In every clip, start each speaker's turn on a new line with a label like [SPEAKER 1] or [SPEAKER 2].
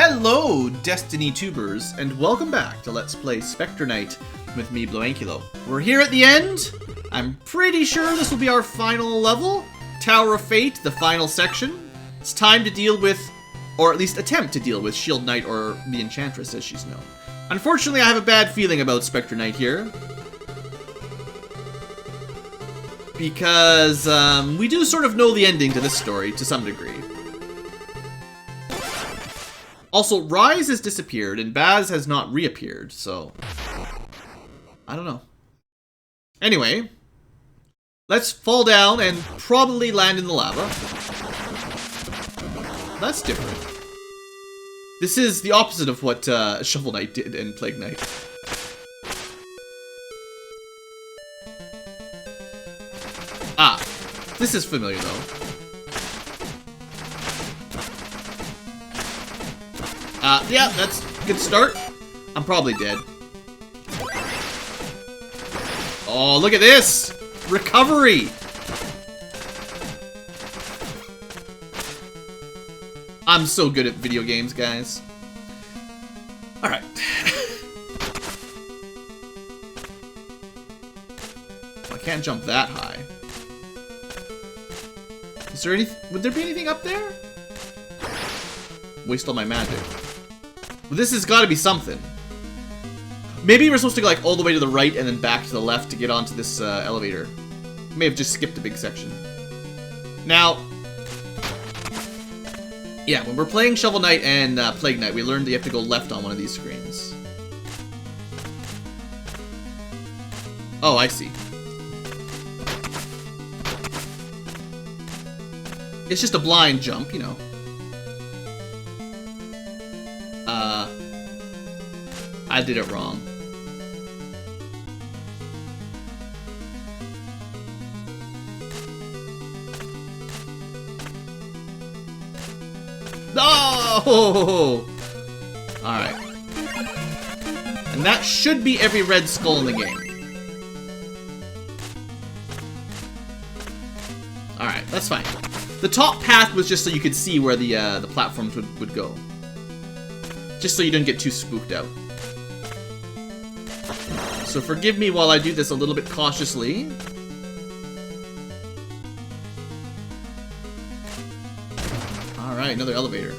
[SPEAKER 1] Hello, Destiny tubers, and welcome back to Let's Play Spectre Knight with me, BlueAnkylo. We're here at the end. I'm pretty sure this will be our final level. Tower of Fate, the final section. It's time to deal with, or at least attempt to deal with, Shield Knight, or the Enchantress as she's known. Unfortunately, I have a bad feeling about Spectre Knight here. Because we do sort of know the ending to this story to some degree. Also, Rise has disappeared, and Baz has not reappeared, so... I don't know. Anyway, let's fall down and probably land in the lava. That's different. This is the opposite of what Shovel Knight did in Plague Knight. Ah, this is familiar, though. Yeah, that's a good start. I'm probably dead. Oh, look at this! Recovery! I'm so good at video games, guys. Alright. I can't jump that high. Is there would there be anything up there? Waste all my magic. Well, this has got to be something. Maybe we're supposed to go like all the way to the right and then back to the left to get onto this elevator. May have just skipped a big section. Now, yeah, when we're playing Shovel Knight and Plague Knight, we learned that you have to go left on one of these screens. Oh, I see. It's just a blind jump, you know. I did it wrong. No! Alright. And that should be every red skull in the game. Alright, that's fine. The top path was just so you could see where the platforms would go. Just so you didn't get too spooked out. So forgive me while I do this a little bit cautiously. Alright, another elevator.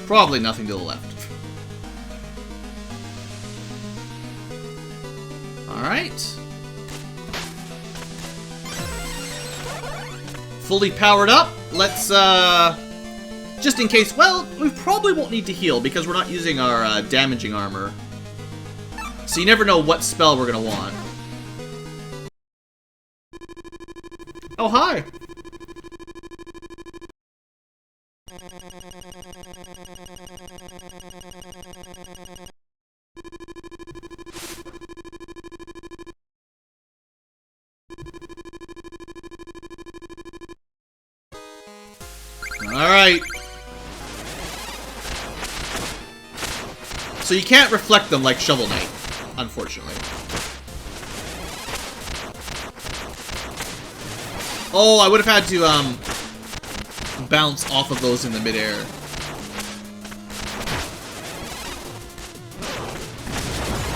[SPEAKER 1] Probably nothing to the left. Alright. Fully powered up. Let's, just in case, well, we probably won't need to heal because we're not using our damaging armor. So you never know what spell we're gonna want. Oh, hi! Alright. So you can't reflect them like Shovel Knight, unfortunately. Oh, I would have had to, bounce off of those in the midair.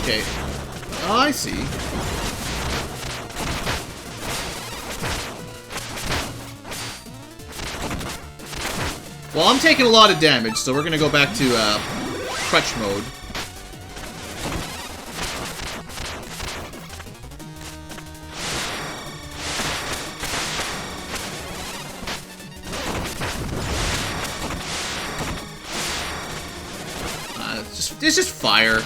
[SPEAKER 1] Okay. Oh, I see. Well, I'm taking a lot of damage, so we're gonna go back to, crutch mode. It's just fire.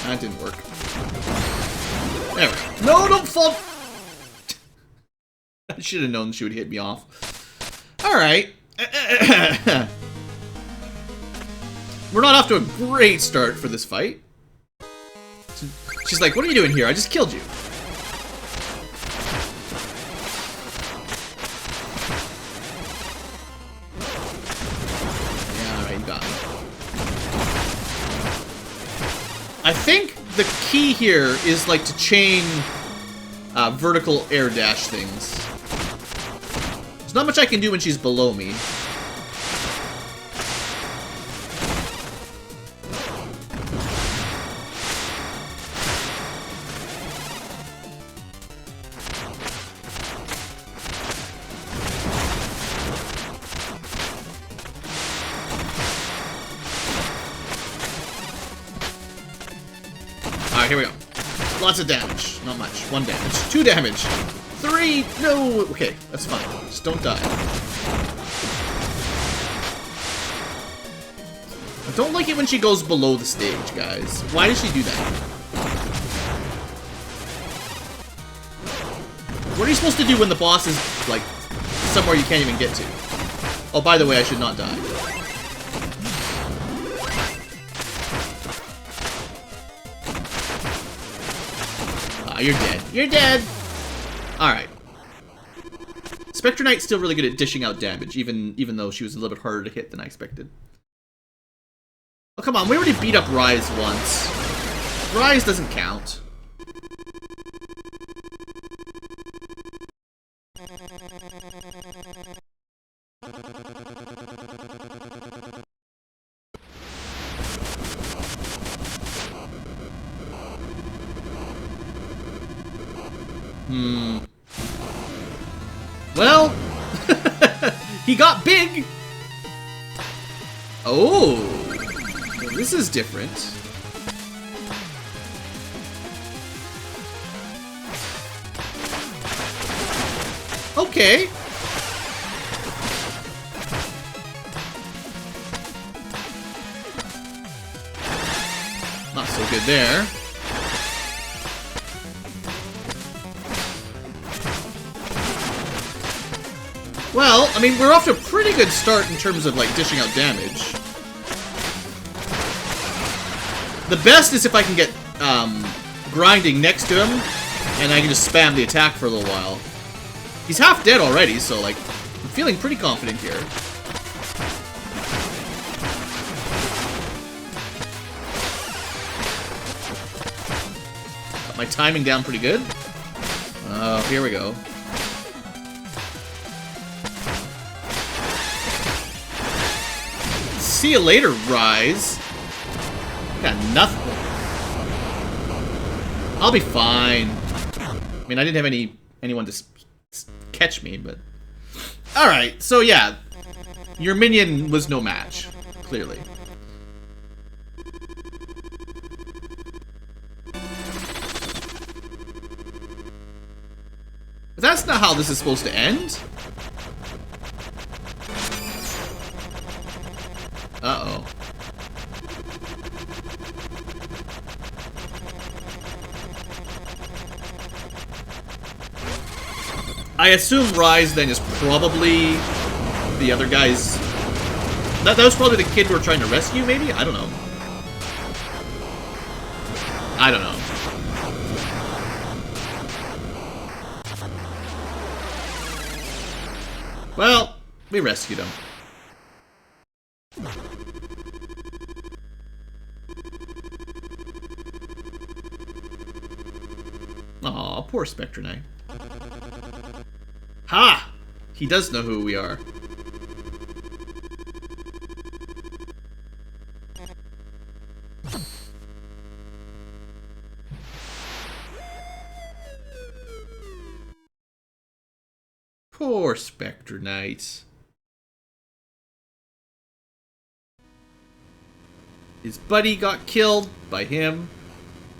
[SPEAKER 1] That didn't work. There we go. No, don't fall! I should have known she would hit me off. Alright. We're not off to a great start for this fight. She's like, what are you doing here? I just killed you. Yeah, alright, you got me. I think the key here is, like, to chain vertical air dash things. There's not much I can do when she's below me. Alright, here we go. Lots of damage. Not much. 1 damage. 2 damage. 3! No! Okay, that's fine. Just don't die. I don't like it when she goes below the stage, guys. Why does she do that? What are you supposed to do when the boss is, like, somewhere you can't even get to? Oh, by the way, I should not die. You're dead. You're dead! Alright. Spectre Knight's still really good at dishing out damage, even though she was a little bit harder to hit than I expected. Oh, come on, we already beat up Rise once. Rise doesn't count. Well, he got big. Oh, well, this is different. Okay. Not so good there. Well, I mean, we're off to a pretty good start in terms of, like, dishing out damage. The best is if I can get, grinding next to him, and I can just spam the attack for a little while. He's half dead already, so, like, I'm feeling pretty confident here. Got my timing down pretty good. Oh, here we go. See you later, Rise. Got nothing. I'll be fine. I mean, I didn't have anyone to catch me, but... Alright, so yeah. Your minion was no match, clearly. But that's not how this is supposed to end. Uh-oh. I assume Rise then is probably the other guy's... That was probably the kid we're trying to rescue, maybe? I don't know. I don't know. Well, we rescued him. Aw, poor Spectre Knight. Ha! He does know who we are. Poor Spectre Knight. His buddy got killed by him,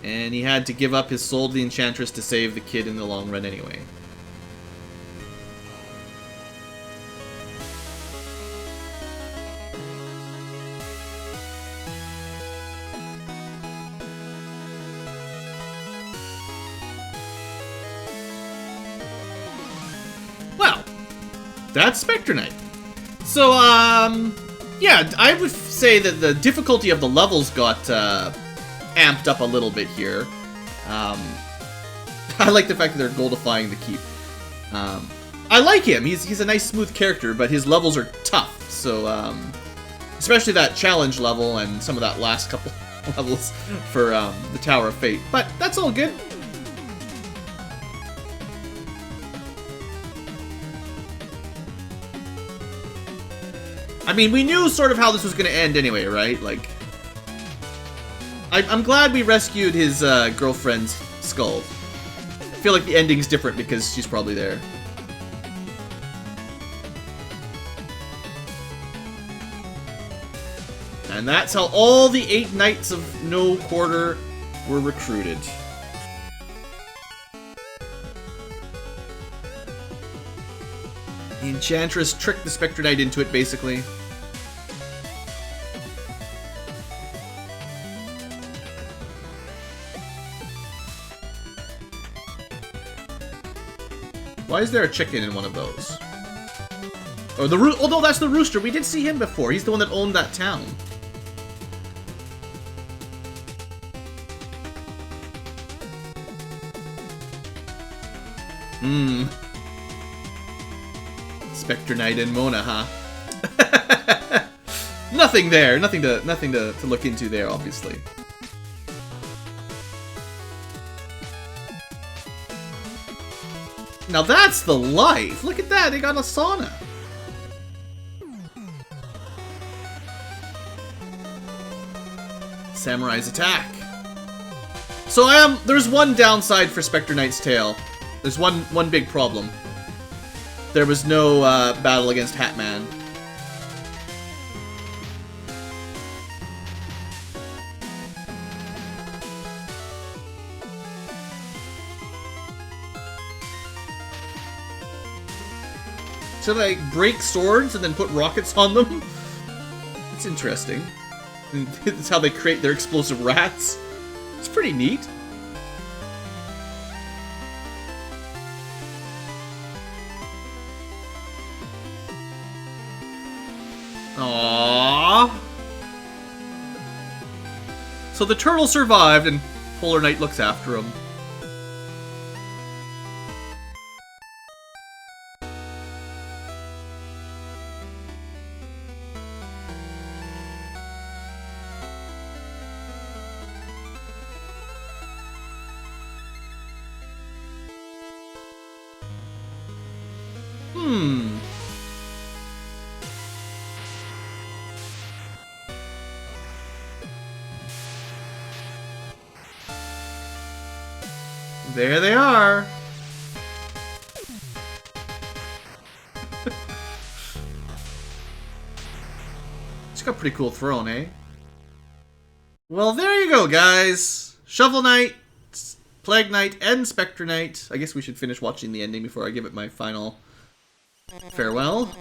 [SPEAKER 1] and he had to give up his soul to the Enchantress to save the kid in the long run anyway. Well, that's Spectre Knight. So, yeah, I would say that the difficulty of the levels got amped up a little bit here. I like the fact that they're goldifying the keep. I like him. He's a nice, smooth character, but his levels are tough. So, especially that challenge level and some of that last couple levels for the Tower of Fate. But that's all good. I mean, we knew sort of how this was going to end anyway, right? Like, I'm glad we rescued his girlfriend's skull. I feel like the ending's different because she's probably there. And that's how all the 8 Knights of No Quarter were recruited. The Enchantress tricked the Spectre Knight into it, basically. Why is there a chicken in one of those? Oh, oh no, that's the rooster. We did see him before. He's the one that owned that town. Hmm. Spectre Knight and Mona, huh? Nothing there. Nothing to look into there, obviously. Now that's the life. Look at that. They got a sauna. Samurai's attack. So there's one downside for Spectre Knight's Tale. There's one big problem. There was no battle against Hatman. So they break swords and then put rockets on them? That's interesting. That's how they create their explosive rats. It's pretty neat. Aww. So the turtle survived and Polar Knight looks after him. There they are. It's got a pretty cool throne, eh? Well, there you go, guys. Shovel Knight, Plague Knight, and Spectre Knight. I guess we should finish watching the ending before I give it my final farewell.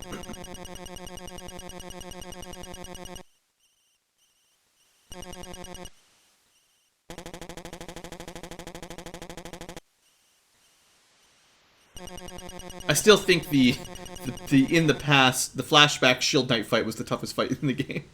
[SPEAKER 1] I still think the in the past, the flashback Shield Knight fight was the toughest fight in the game.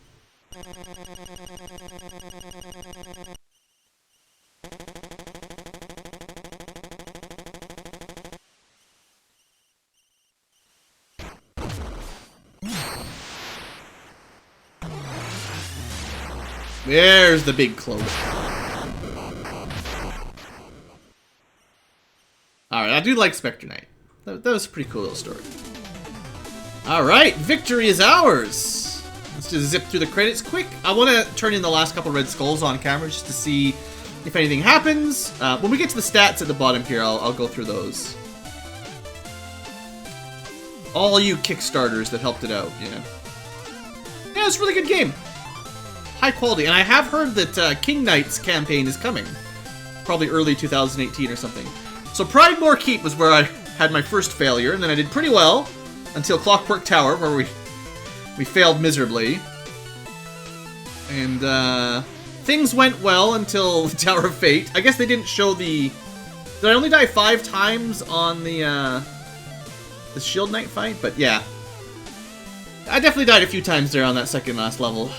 [SPEAKER 1] There's the big cloak. Alright, I do like Spectre Knight. That was a pretty cool little story. Alright, victory is ours! Let's just zip through the credits quick. I want to turn in the last couple red skulls on camera just to see if anything happens. When we get to the stats at the bottom here, I'll go through those. All you Kickstarters that helped it out, yeah. Yeah, it's a really good game. High quality, and I have heard that King Knight's campaign is coming. Probably early 2018 or something. So Pridemore Keep was where I had my first failure, and then I did pretty well until Clockwork Tower, where we failed miserably. And things went well until the Tower of Fate. I guess they didn't show the... Did I only die 5 times on the Shield Knight fight? But yeah. I definitely died a few times there on that second last level.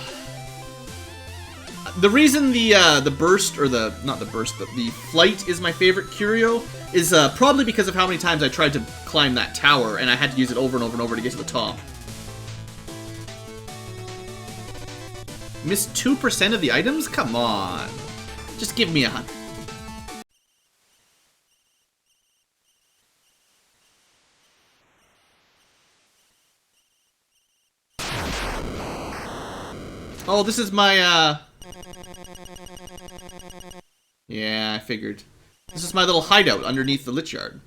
[SPEAKER 1] The reason the burst, or not the burst, but the flight is my favorite curio is probably because of how many times I tried to climb that tower, and I had to use it over and over and over to get to the top. Missed 2% of the items? Come on. Just give me 100. Oh, this is my, Yeah, I figured. This is my little hideout underneath the Lich Yard.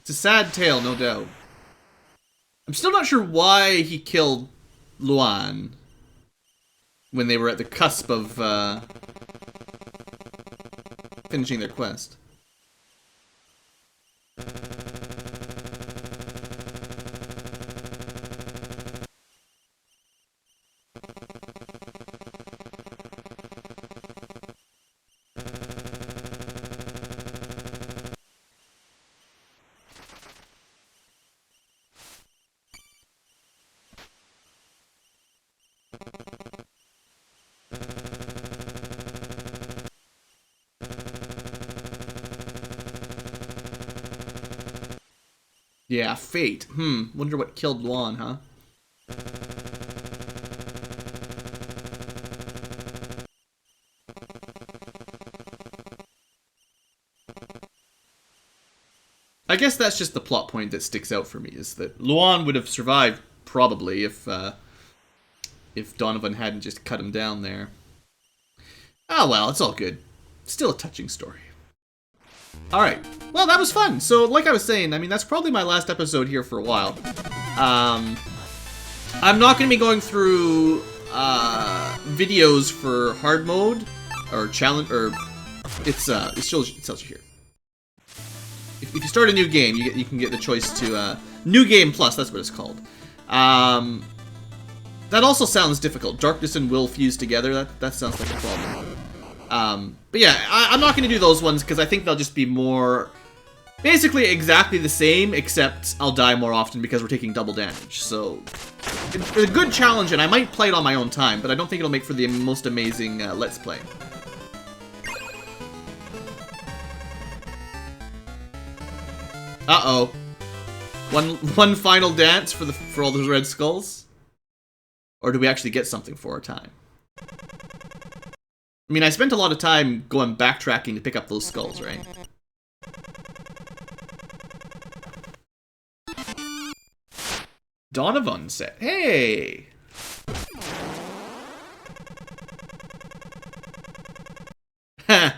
[SPEAKER 1] It's a sad tale, no doubt. I'm still not sure why he killed Luan when they were at the cusp of finishing their quest. Yeah, fate. Wonder what killed Luan, huh? I guess that's just the plot point that sticks out for me, is that Luan would have survived, probably, if Donovan hadn't just cut him down there. Oh well, it's all good. Still a touching story. Alright, well that was fun. So like I was saying, I mean that's probably my last episode here for a while. I'm not going to be going through videos for hard mode or challenge, or it tells you here. If you start a new game, you can get the choice to New Game Plus. That's what it's called. That also sounds difficult. Darkness and will fuse together. That sounds like a problem. But yeah, I'm not going to do those ones because I think they'll just be more, basically exactly the same, except I'll die more often because we're taking double damage. So it's a good challenge, and I might play it on my own time, but I don't think it'll make for the most amazing Let's Play. Uh-oh. One final dance for all those red skulls? Or do we actually get something for our time? I mean, I spent a lot of time going backtracking to pick up those skulls, right? Donovan said, hey! Ha!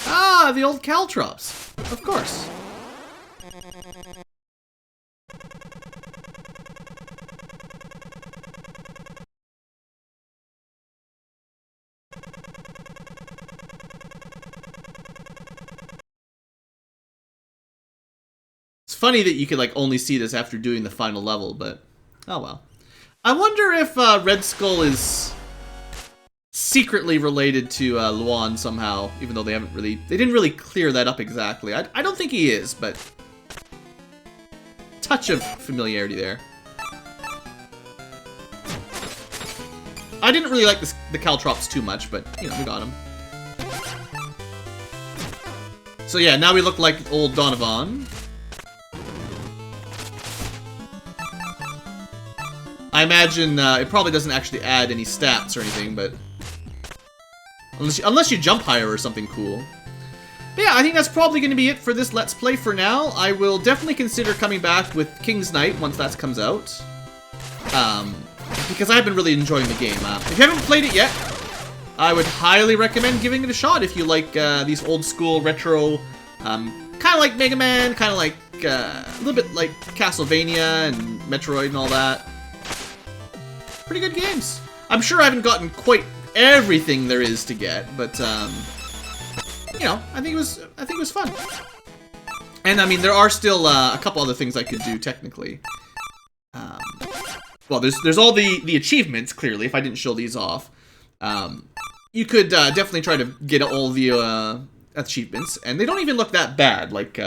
[SPEAKER 1] Ah, the old caltrops. Of course. It's funny that you could like only see this after doing the final level, but oh well. I wonder if Red Skull is secretly related to Luan somehow, even though they didn't really clear that up exactly. I don't think he is, but touch of familiarity there. I didn't really like the caltrops too much, but you know, we got him. So yeah, now we look like old Donovan. I imagine it probably doesn't actually add any stats or anything, but unless you jump higher or something cool. But yeah, I think that's probably going to be it for this Let's Play for now. I will definitely consider coming back with King's Knight once that comes out. Because I've been really enjoying the game. If you haven't played it yet, I would highly recommend giving it a shot if you like these old school retro, kind of like Mega Man, kind of like a little bit like Castlevania and Metroid and all that. Pretty good games. I'm sure I haven't gotten quite everything there is to get, but you know, I think it was fun. And I mean, there are still a couple other things I could do technically. Well, there's all the achievements clearly. If I didn't show these off, you could definitely try to get all the achievements, and they don't even look that bad. Like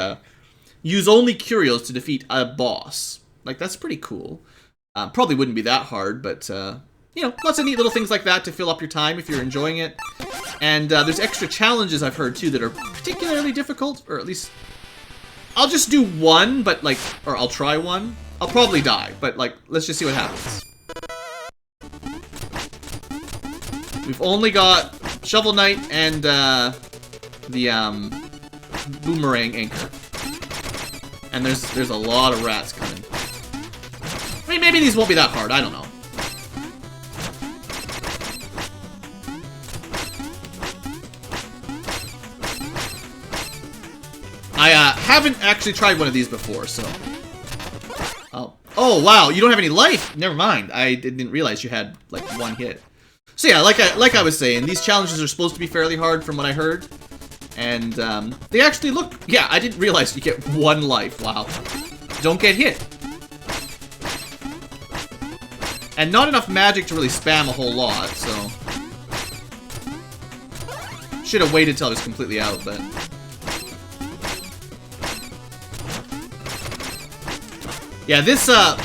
[SPEAKER 1] use only curios to defeat a boss. Like that's pretty cool. Probably wouldn't be that hard, but, you know, lots of neat little things like that to fill up your time if you're enjoying it. And there's extra challenges I've heard, too, that are particularly difficult, or at least... I'll just do one, but, like, or I'll try one. I'll probably die, but, like, let's just see what happens. We've only got Shovel Knight and, the, Boomerang Anchor. And there's a lot of rats coming. I mean, maybe these won't be that hard, I don't know. I haven't actually tried one of these before, so... Oh, wow, you don't have any life! Never mind, I didn't realize you had, like, one hit. So yeah, like I was saying, these challenges are supposed to be fairly hard from what I heard. And, they actually look... Yeah, I didn't realize you get one life, wow. Don't get hit. And not enough magic to really spam a whole lot, so... Should have waited till I was completely out, but... Yeah, this, I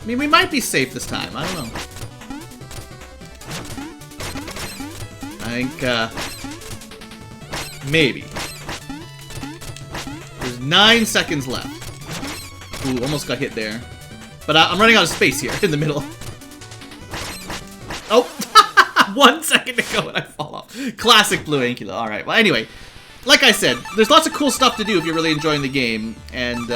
[SPEAKER 1] mean, we might be safe this time. I don't know. I think, maybe. There's 9 seconds left. Ooh, almost got hit there. But I'm running out of space here in the middle. Oh! 1 second to go and I fall off. Classic BlueAnkylo. Alright, well anyway. Like I said, there's lots of cool stuff to do if you're really enjoying the game. And,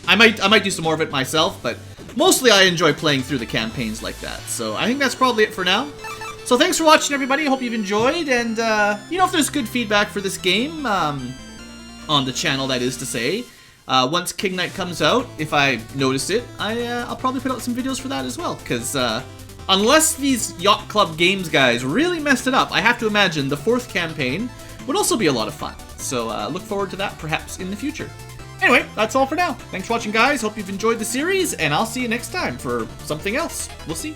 [SPEAKER 1] I might do some more of it myself, but mostly I enjoy playing through the campaigns like that. So I think that's probably it for now. So thanks for watching, everybody. I hope you've enjoyed. And, you know, if there's good feedback for this game, on the channel, that is to say, once King Knight comes out, if I notice it, I'll probably put out some videos for that as well. Because, unless these Yacht Club Games guys really messed it up, I have to imagine the 4th campaign would also be a lot of fun. So look forward to that perhaps in the future. Anyway, that's all for now. Thanks for watching, guys. Hope you've enjoyed the series, and I'll see you next time for something else. We'll see.